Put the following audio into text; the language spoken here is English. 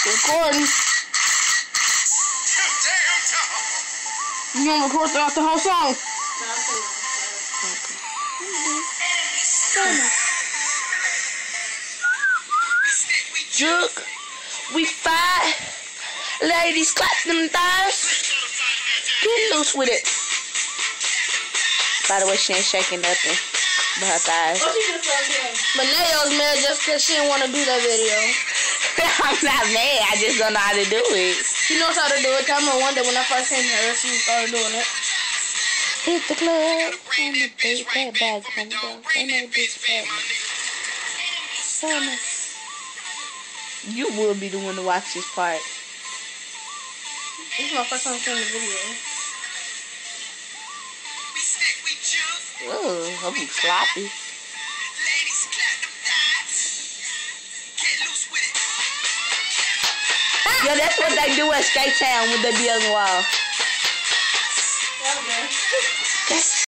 Recording. You gonna record throughout the whole song? Juke, we fight. Ladies, clap them thighs. Get loose with it. By the way, she ain't shaking nothing but her thighs. But Nayo's mad just because she didn't want to do that video. I'm not mad. I just don't know how to do it. She knows how to do it. Tell me one day when I first came here, she started doing it. Hit the club. And the big fat bag come down. Ain't no big fat. You will be the one to watch this part. This is my first time seeing the video. Oh, I'll be sloppy. Yo, that's what they do at Skate Town when they be on the wall.